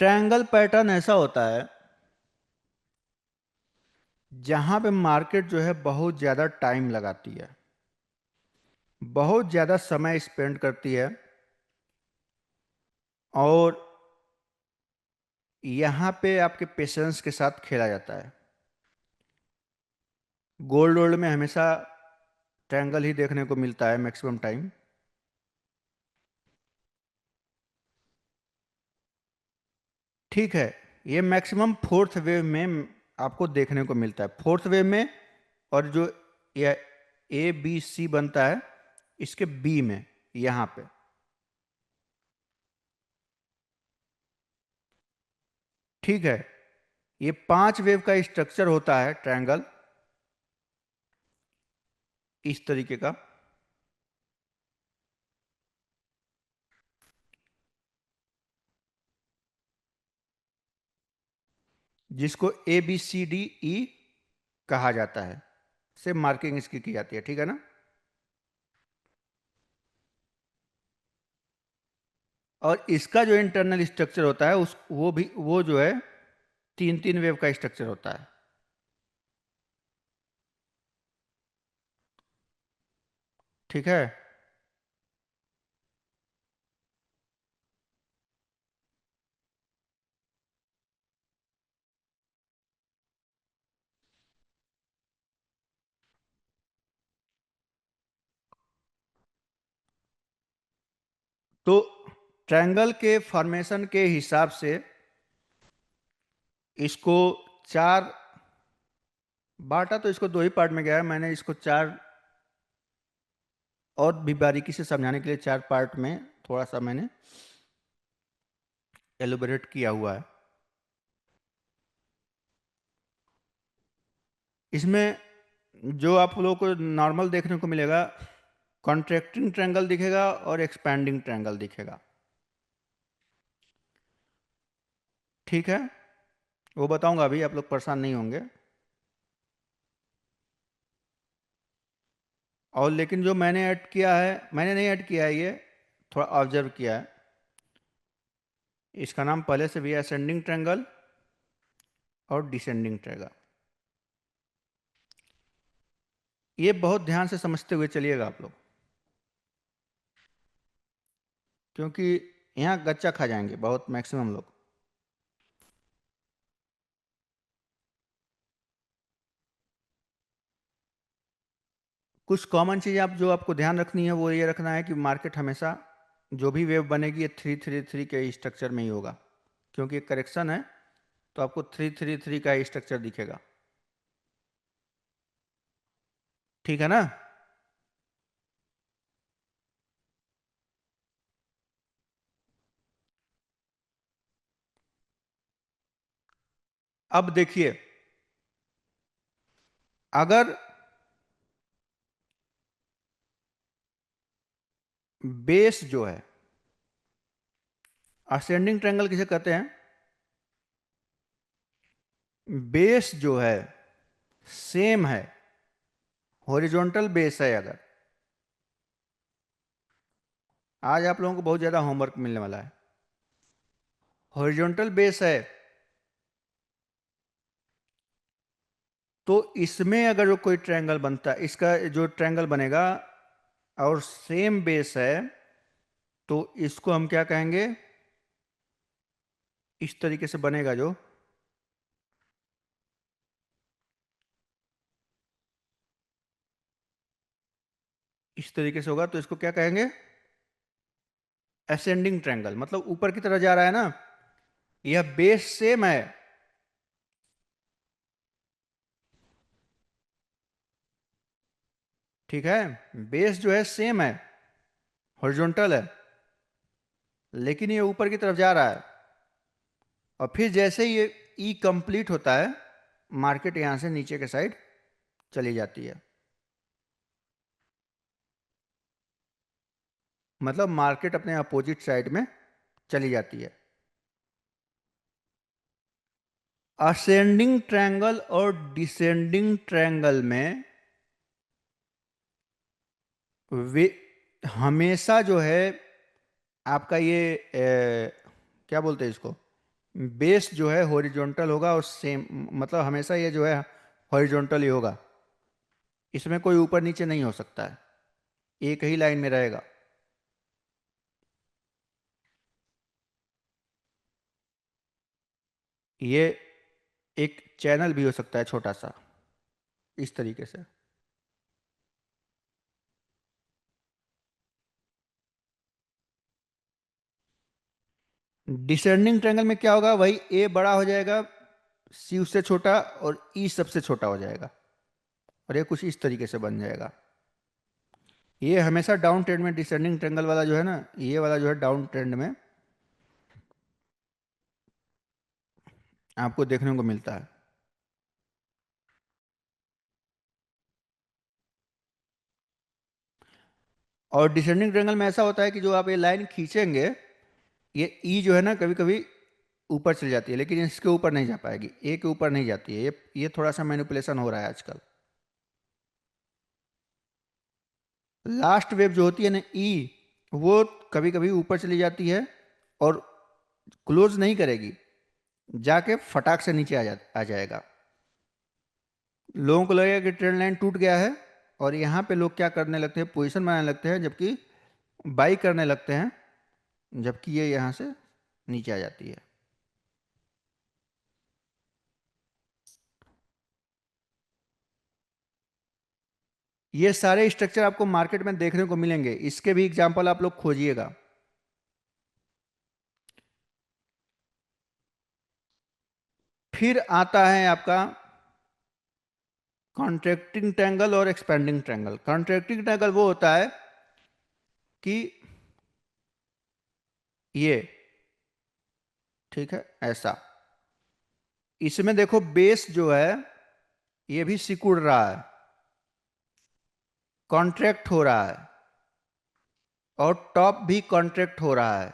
Triangle pattern ऐसा होता है जहां पे मार्केट जो है बहुत ज़्यादा टाइम लगाती है, बहुत ज़्यादा समय स्पेंड करती है। और यहाँ पे आपके पेशेंस के साथ खेला जाता है। गोल्ड वोल्ड में हमेशा ट्रायंगल ही देखने को मिलता है मैक्सिमम टाइम। ठीक है, ये मैक्सिमम फोर्थ वेव में आपको देखने को मिलता है, फोर्थ वेव में। और जो ये ए बी सी बनता है इसके बी में, यहाँ पे। ठीक है, ये 5 वेव का स्ट्रक्चर होता है ट्रायंगल, इस तरीके का। जिसको A B C D E कहा जाता है, से मार्किंग इसकी की जाती है। ठीक है ना। और इसका जो इंटरनल स्ट्रक्चर होता है उस वो जो है 3 3 वेव का स्ट्रक्चर होता है। ठीक है। तो ट्रायंगल के फॉर्मेशन के हिसाब से इसको चार बांटा, तो इसको 2 ही पार्ट में गया है। मैंने इसको चार और भी बारीकी से समझाने के लिए 4 पार्ट में थोड़ा सा मैंने एलोबरेट किया हुआ है। इसमें जो आप लोगों को नॉर्मल देखने को मिलेगा, कॉन्ट्रैक्टिंग ट्रायंगल दिखेगा और एक्सपैंडिंग ट्रायंगल दिखेगा। ठीक है, वो बताऊंगा अभी, आप लोग परेशान नहीं होंगे। और लेकिन जो मैंने ऐड किया है, मैंने नहीं ऐड किया है, ये थोड़ा ऑब्जर्व किया है। इसका नाम पहले से भी असेंडिंग ट्रायंगल और डिसेंडिंग ट्रायंगल। ये बहुत ध्यान से समझते हुए चलिएगा आप लोग, क्योंकि यहाँ गच्चा खा जाएंगे बहुत मैक्सिमम लोग। कुछ कॉमन चीज़ आप जो आपको ध्यान रखनी है वो ये रखना है कि मार्केट हमेशा जो भी वेव बनेगी ये 3 3 3 के स्ट्रक्चर में ही होगा, क्योंकि करेक्शन है तो आपको 3 3 3 का स्ट्रक्चर दिखेगा। ठीक है ना। अब देखिए, अगर बेस जो है, असेंडिंग ट्रायंगल किसे कहते हैं, बेस जो है सेम है, हॉरिजॉन्टल बेस है। अगर आज आप लोगों को बहुत ज्यादा होमवर्क मिलने वाला है, हॉरिजॉन्टल बेस है, तो इसमें अगर जो कोई ट्रायंगल बनता है, इसका जो ट्रायंगल बनेगा और सेम बेस है, तो इसको हम क्या कहेंगे, इस तरीके से बनेगा जो, इस तरीके से होगा, तो इसको क्या कहेंगे, असेंडिंग ट्रायंगल। मतलब ऊपर की तरफ जा रहा है ना, यह बेस सेम है, ठीक है, बेस जो है सेम है, हॉरिजॉन्टल है, लेकिन ये ऊपर की तरफ जा रहा है। और फिर जैसे ही ये ई कंप्लीट होता है, मार्केट यहां से नीचे के साइड चली जाती है। मतलब मार्केट अपने अपोजिट साइड में चली जाती है। असेंडिंग ट्रायंगल और डिसेंडिंग ट्रायंगल में वे हमेशा जो है आपका ये क्या बोलते हैं इसको, बेस जो है हॉरिजॉन्टल होगा और सेम, मतलब हमेशा ये जो है हॉरिजॉन्टल ही होगा, इसमें कोई ऊपर नीचे नहीं हो सकता है, एक ही लाइन में रहेगा। ये एक चैनल भी हो सकता है छोटा सा, इस तरीके से। डिसेंडिंग ट्रायंगल में क्या होगा, वही ए बड़ा हो जाएगा, सी उससे छोटा, और ई सबसे छोटा हो जाएगा, और ये कुछ इस तरीके से बन जाएगा। ये हमेशा डाउन ट्रेंड में, डिसेंडिंग ट्रायंगल वाला जो है ना, ये वाला जो है डाउन ट्रेंड में आपको देखने को मिलता है। और डिसेंडिंग ट्रायंगल में ऐसा होता है कि जो आप ये लाइन खींचेंगे, ये ई जो है ना कभी कभी ऊपर चली जाती है, लेकिन इसके ऊपर नहीं जा पाएगी, ए के ऊपर नहीं जाती है। ये थोड़ा सा मैनिपुलेशन हो रहा है आजकल। लास्ट वेव जो होती है ना ई, वो कभी कभी ऊपर चली जाती है और क्लोज नहीं करेगी, जाके फटाक से नीचे आ जाएगा। लोगों को लगेगा कि ट्रेंड लाइन टूट गया है, और यहाँ पे लोग क्या करने लगते हैं, पोजीशन बनाने लगते हैं, जबकि बाई करने लगते हैं, जबकि ये यहाँ से नीचे आ जाती है। ये सारे स्ट्रक्चर आपको मार्केट में देखने को मिलेंगे, इसके भी एग्जाम्पल आप लोग खोजिएगा। फिर आता है आपका कॉन्ट्रैक्टिंग ट्रायंगल और एक्सपेंडिंग ट्रायंगल। कॉन्ट्रैक्टिंग ट्रायंगल वो होता है कि ये, ठीक है, ऐसा। इसमें देखो बेस जो है ये भी सिकुड़ रहा है, कॉन्ट्रैक्ट हो रहा है, और टॉप भी कॉन्ट्रैक्ट हो रहा है।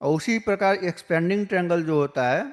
और उसी प्रकार एक्सपेंडिंग ट्रायंगल जो होता है,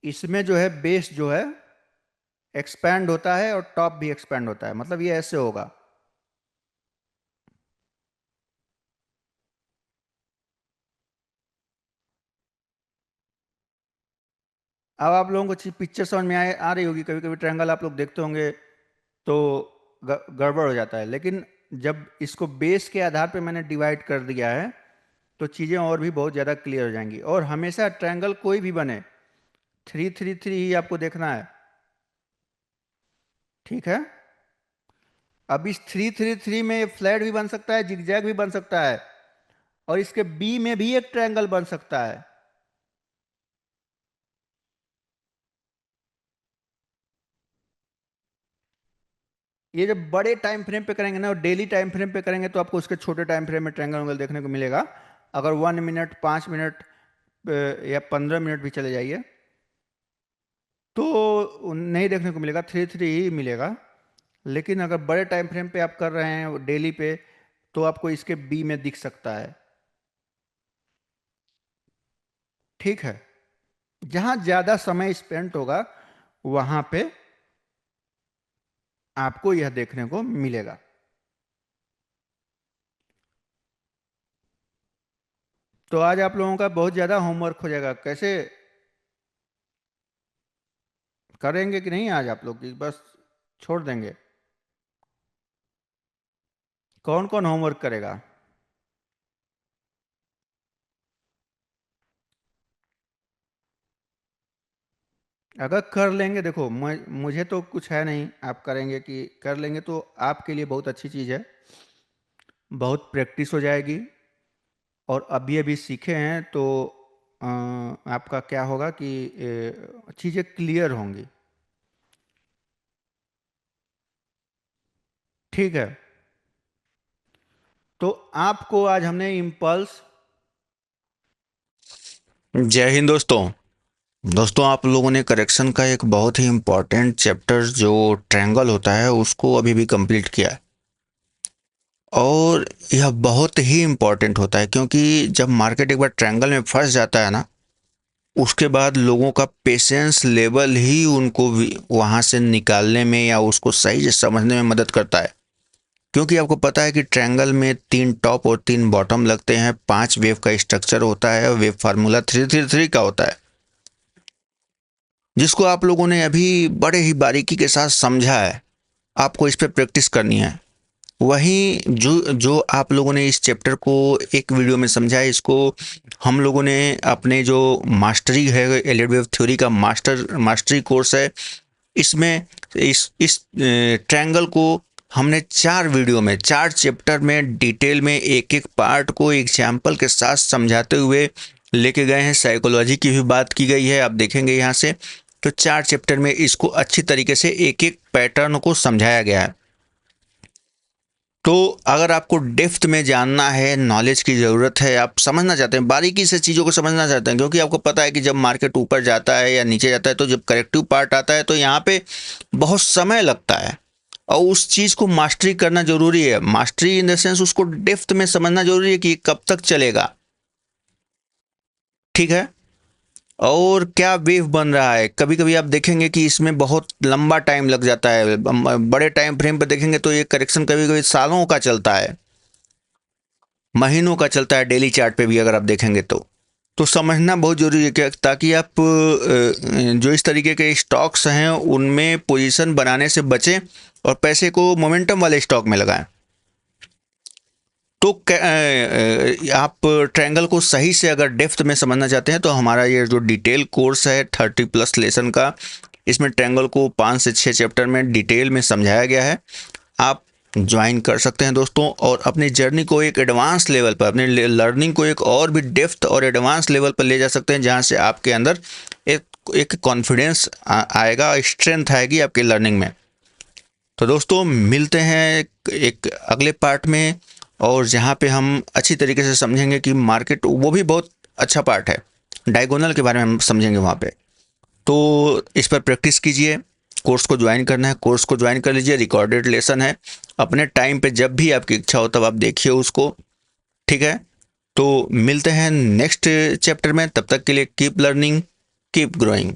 इसमें जो है बेस जो है एक्सपैंड होता है और टॉप भी एक्सपैंड होता है, मतलब ये ऐसे होगा। अब आप लोगों को पिक्चर समझ में आ रही होगी। कभी कभी ट्रायंगल आप लोग देखते होंगे तो गड़बड़ हो जाता है, लेकिन जब इसको बेस के आधार पे मैंने डिवाइड कर दिया है तो चीज़ें और भी बहुत ज़्यादा क्लियर हो जाएंगी। और हमेशा ट्रायंगल कोई भी बने, 3 3 3 ही आपको देखना है, ठीक है। अब इस 3 3 3 में फ्लैट भी बन सकता है, जिगजैग भी बन सकता है, और इसके बी में भी एक ट्रायंगल बन सकता है। ये जब बड़े टाइम फ्रेम पे करेंगे ना, और डेली टाइम फ्रेम पे करेंगे, तो आपको उसके छोटे टाइम फ्रेम में ट्रायंगल वंगल देखने को मिलेगा। अगर 1 मिनट, 5 मिनट या 15 मिनट भी चले जाइए तो नहीं देखने को मिलेगा, 3 3 ही मिलेगा। लेकिन अगर बड़े टाइम फ्रेम पे आप कर रहे हैं डेली पे, तो आपको इसके बी में दिख सकता है, ठीक है। जहां ज्यादा समय स्पेंड होगा वहां पे आपको यह देखने को मिलेगा। तो आज आप लोगों का बहुत ज्यादा होमवर्क हो जाएगा। कैसे करेंगे कि नहीं आज आप लोग, कि बस छोड़ देंगे? कौन कौन होमवर्क करेगा? अगर कर लेंगे, देखो मुझे तो कुछ है नहीं, आप करेंगे कि कर लेंगे तो आपके लिए बहुत अच्छी चीज़ है, बहुत प्रैक्टिस हो जाएगी। और अभी अभी सीखे हैं तो आपका क्या होगा कि चीज़ें क्लियर होंगी, ठीक है। तो आपको आज हमने इम्पल्स। जय हिंद दोस्तों। दोस्तों, आप लोगों ने करेक्शन का एक बहुत ही इम्पोर्टेंट चैप्टर जो ट्रायंगल होता है उसको अभी भी कंप्लीट किया है। और यह बहुत ही इम्पोर्टेंट होता है, क्योंकि जब मार्केट एक बार ट्रायंगल में फंस जाता है ना, उसके बाद लोगों का पेशेंस लेवल ही उनको वहाँ से निकालने में या उसको सही से समझने में मदद करता है। क्योंकि आपको पता है कि ट्रायंगल में 3 टॉप और 3 बॉटम लगते हैं, 5 वेव का स्ट्रक्चर होता है, वेव फार्मूला 333 का होता है, जिसको आप लोगों ने अभी बड़े ही बारीकी के साथ समझा है। आपको इस पे प्रैक्टिस करनी है। वहीं जो जो आप लोगों ने इस चैप्टर को एक वीडियो में समझा है, इसको हम लोगों ने अपने जो मास्टरी है, एलियट वेव थ्योरी का मास्टरी कोर्स है, इसमें इस ट्रायंगल को हमने 4 वीडियो में 4 चैप्टर में डिटेल में एक एक पार्ट को एग्जाम्पल के साथ समझाते हुए लेके गए हैं। साइकोलॉजी की भी बात की गई है, आप देखेंगे यहाँ से। तो 4 चैप्टर में इसको अच्छी तरीके से एक एक पैटर्न को समझाया गया है। तो अगर आपको डेप्थ में जानना है, नॉलेज की ज़रूरत है, आप समझना चाहते हैं, बारीकी से चीज़ों को समझना चाहते हैं, क्योंकि आपको पता है कि जब मार्केट ऊपर जाता है या नीचे जाता है, तो जब करेक्टिव पार्ट आता है तो यहाँ पे बहुत समय लगता है और उस चीज़ को मास्टरी करना ज़रूरी है। मास्टरी इन द सेंस उसको डेप्थ में समझना ज़रूरी है कि कब तक चलेगा, ठीक है। और क्या वेव बन रहा है, कभी कभी आप देखेंगे कि इसमें बहुत लंबा टाइम लग जाता है। बड़े टाइम फ्रेम पर देखेंगे तो ये करेक्शन कभी कभी सालों का चलता है, महीनों का चलता है, डेली चार्ट पे भी अगर आप देखेंगे तो समझना बहुत ज़रूरी है कि ताकि आप जो इस तरीके के स्टॉक्स हैं उनमें पोजीशन बनाने से बचें और पैसे को मोमेंटम वाले स्टॉक में लगाएं। तो आप ट्रायंगल को सही से अगर डेप्थ में समझना चाहते हैं तो हमारा ये जो डिटेल कोर्स है 30+ लेसन का, इसमें ट्रायंगल को 5 से 6 चैप्टर में डिटेल में समझाया गया है। आप ज्वाइन कर सकते हैं दोस्तों, और अपनी जर्नी को एक एडवांस लेवल पर, अपने लर्निंग को एक और भी डेप्थ और एडवांस लेवल पर ले जा सकते हैं, जहां से आपके अंदर एक कॉन्फिडेंस आएगा, स्ट्रेंथ आएगी आपकी लर्निंग में। तो दोस्तों मिलते हैं एक अगले पार्ट में, और जहाँ पे हम अच्छी तरीके से समझेंगे कि मार्केट, वो भी बहुत अच्छा पार्ट है, डायगोनल के बारे में हम समझेंगे वहाँ पे। तो इस पर प्रैक्टिस कीजिए। कोर्स को ज्वाइन करना है, कोर्स को ज्वाइन कर लीजिए, रिकॉर्डेड लेसन है, अपने टाइम पे जब भी आपकी इच्छा हो तब आप देखिए उसको, ठीक है। तो मिलते हैं नेक्स्ट चैप्टर में, तब तक के लिए कीप लर्निंग, कीप ग्रोइंग।